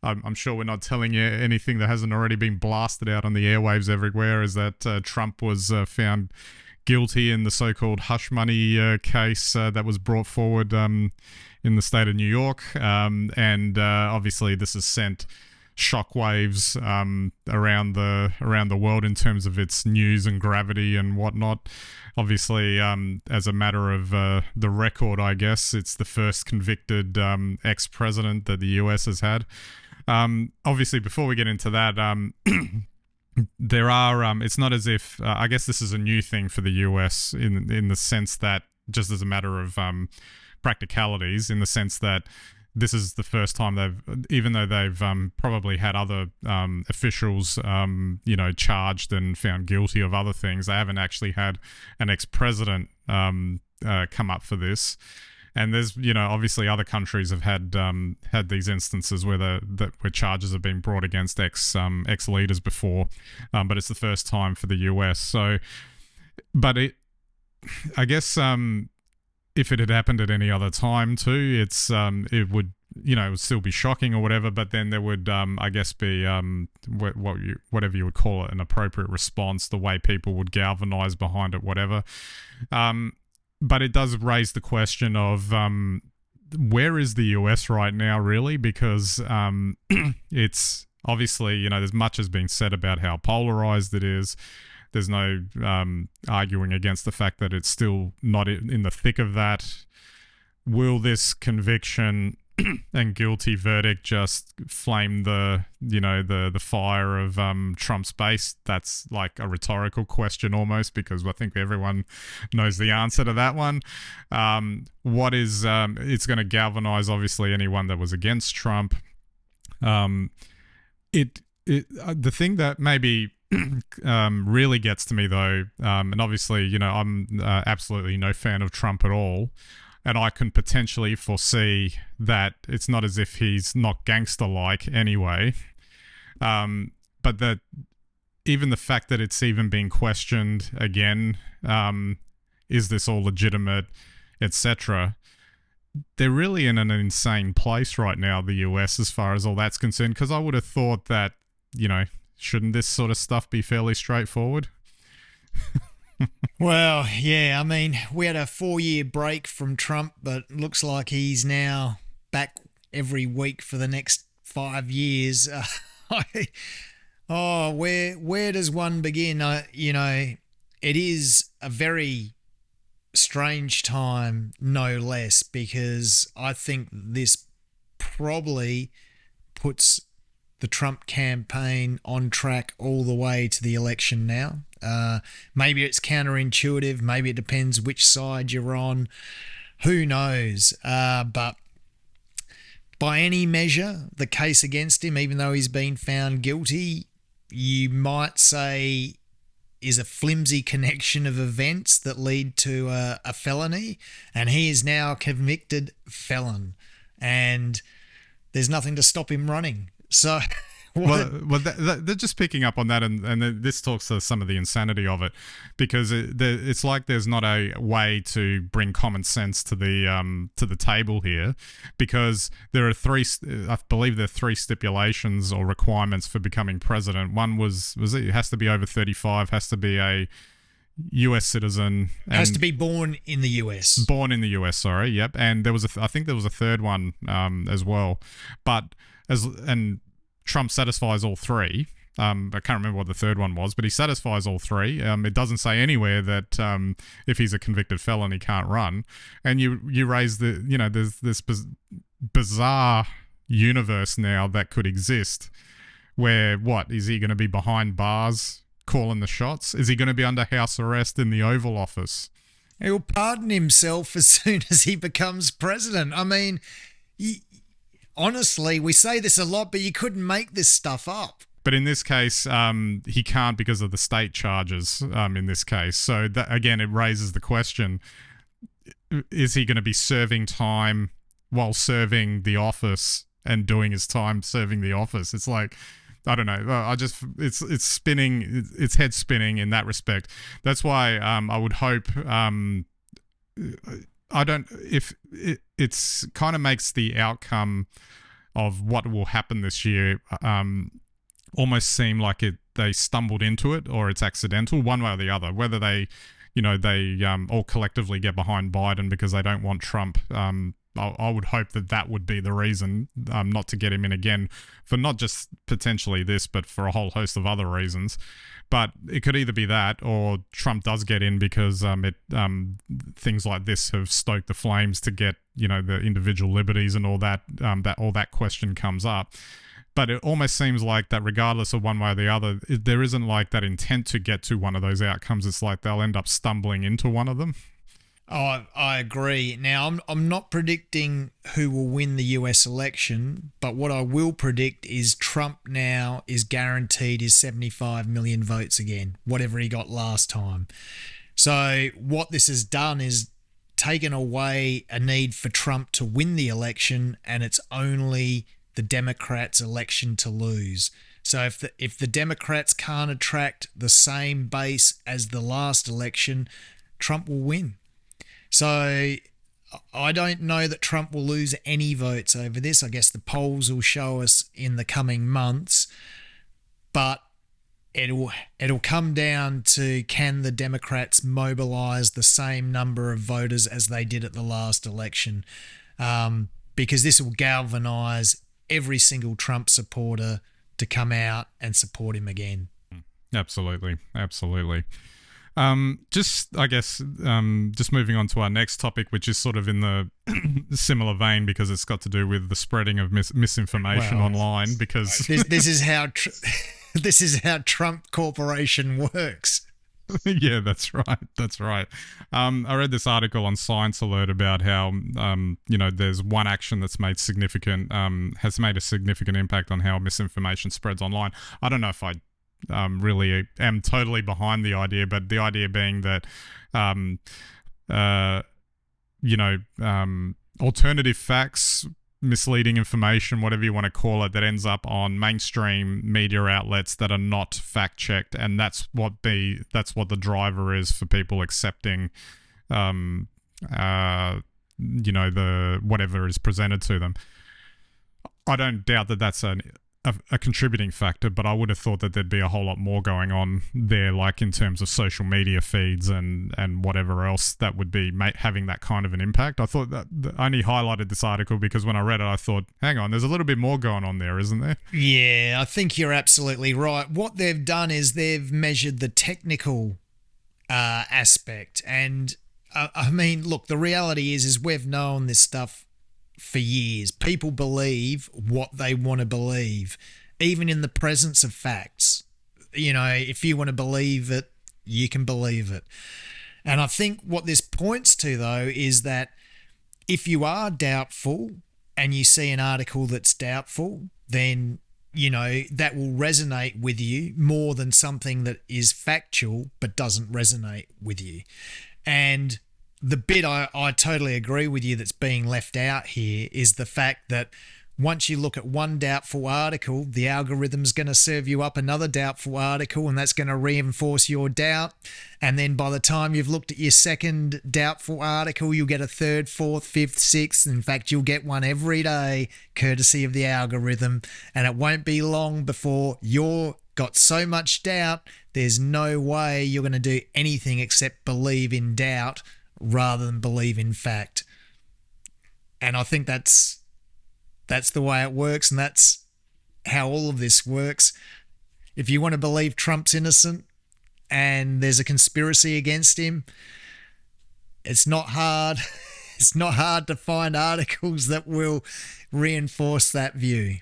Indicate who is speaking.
Speaker 1: I'm sure we're not telling you anything that hasn't already been blasted out on the airwaves everywhere, is that Trump was found guilty in the so-called hush money case that was brought forward in the state of New York. And obviously this has sent shockwaves around the world in terms of its news and gravity and whatnot. Obviously, as a matter of the record, I guess, it's the first convicted ex-president that the US has had. Obviously, before we get into that, there are it's not as if I guess this is a new thing for the US in the sense that, just as a matter of practicalities, in the sense that this is the first time even though they've probably had other officials charged and found guilty of other things, they haven't actually had an ex-president come up for this. And there's, obviously other countries have had these instances where where charges have been brought against ex leaders before, but it's the first time for the US. So, but I guess if it had happened at any other time too, it would it would still be shocking or whatever. But then there would I guess be whatever you would call it, an appropriate response, the way people would galvanize behind it, whatever. But it does raise the question of where is the US right now, really? Because it's obviously, there's much has been said about how polarized it is. There's no arguing against the fact that it's still not in the thick of that. Will this conviction and guilty verdict just flame the fire of Trump's base? That's like a rhetorical question almost, because I think everyone knows the answer to that one. It's going to galvanize obviously anyone that was against Trump. The thing that maybe really gets to me though, and obviously I'm absolutely no fan of Trump at all. And I can potentially foresee that it's not as if he's not gangster-like anyway. But that even the fact that it's even being questioned again, is this all legitimate, etc. They're really in an insane place right now, the US, as far as all that's concerned. Because I would have thought that, shouldn't this sort of stuff be fairly straightforward?
Speaker 2: Well, yeah, I mean, we had a 4-year break from Trump, but looks like he's now back every week for the next 5 years. Where does one begin? It is a very strange time, no less, because I think this probably puts the Trump campaign on track all the way to the election now. Maybe it's counterintuitive. Maybe it depends which side you're on. Who knows? But by any measure, the case against him, even though he's been found guilty, you might say is a flimsy connection of events that lead to a felony. And he is now a convicted felon. And there's nothing to stop him running. So...
Speaker 1: Well, they're just picking up on that, and this talks to some of the insanity of it, because it's like there's not a way to bring common sense to the table here, because there are I believe there are 3 stipulations or requirements for becoming president. One was it has to be over 35, has to be a US citizen, and
Speaker 2: has to be born in the US.
Speaker 1: Born in the US, sorry, yep. And there was I think there was a third one as well, but Trump satisfies all 3. I can't remember what the third one was, but he satisfies all 3. It doesn't say anywhere that if he's a convicted felon, he can't run. And you raise there's this bizarre universe now that could exist where, what, is he going to be behind bars calling the shots? Is he going to be under house arrest in the Oval Office?
Speaker 2: He'll pardon himself as soon as he becomes president. I mean... Honestly, we say this a lot, but you couldn't make this stuff up.
Speaker 1: But in this case, he can't because of the state charges in this case. So, again, it raises the question, is he going to be serving time while serving the office and doing his time serving the office? It's like, I don't know. It's spinning, it's head spinning in that respect. That's why I would hope... it's kind of makes the outcome of what will happen this year almost seem like they stumbled into it, or it's accidental, one way or the other. Whether they all collectively get behind Biden because they don't want Trump. I would hope that would be the reason, not to get him in again for not just potentially this, but for a whole host of other reasons. But it could either be that, or Trump does get in because things like this have stoked the flames to get the individual liberties and all that. That question comes up. But it almost seems like that regardless of one way or the other, there isn't like that intent to get to one of those outcomes. It's like they'll end up stumbling into one of them.
Speaker 2: Oh, I agree. Now, I'm not predicting who will win the US election, but what I will predict is Trump now is guaranteed his 75 million votes again, whatever he got last time. So what this has done is taken away a need for Trump to win the election, and it's only the Democrats' election to lose. So if the Democrats can't attract the same base as the last election, Trump will win. So I don't know that Trump will lose any votes over this. I guess the polls will show us in the coming months, but it'll come down to, can the Democrats mobilize the same number of voters as they did at the last election? Because this will galvanize every single Trump supporter to come out and support him again.
Speaker 1: Absolutely. Just moving on to our next topic, which is sort of in the similar vein, because it's got to do with the spreading of misinformation online. Because
Speaker 2: this is how this is how Trump Corporation works.
Speaker 1: Yeah, that's right. I read this article on Science Alert about how there's one action that's made has made a significant impact on how misinformation spreads online. I don't know if I really am totally behind the idea, but the idea being that alternative facts, misleading information, whatever you want to call it, that ends up on mainstream media outlets that are not fact checked, and that's what the driver is for people accepting the whatever is presented to them. I don't doubt that that's a contributing factor, but I would have thought that there'd be a whole lot more going on there, like in terms of social media feeds and whatever else that would be having that kind of an impact. I thought that I only highlighted this article because when I read it, I thought, hang on, there's a little bit more going on there, isn't there?
Speaker 2: Yeah, I think you're absolutely right. What they've done is they've measured the technical aspect. And I mean, look, the reality is we've known this stuff for years. People believe what they want to believe, even in the presence of facts. If you want to believe it, you can believe it. And I think what this points to, though, is that if you are doubtful and you see an article that's doubtful, then that will resonate with you more than something that is factual but doesn't resonate with you. And the bit I totally agree with you that's being left out here is the fact that once you look at one doubtful article, the algorithm's going to serve you up another doubtful article, and that's going to reinforce your doubt. And then by the time you've looked at your second doubtful article, you'll get a third, fourth, fifth, sixth. In fact, you'll get one every day, courtesy of the algorithm. And it won't be long before you're got so much doubt, there's no way you're going to do anything except believe in doubt rather than believe in fact. And I think that's the way it works, and that's how all of this works. If you want to believe Trump's innocent and there's a conspiracy against him, it's not hard. It's not hard to find articles that will reinforce that view.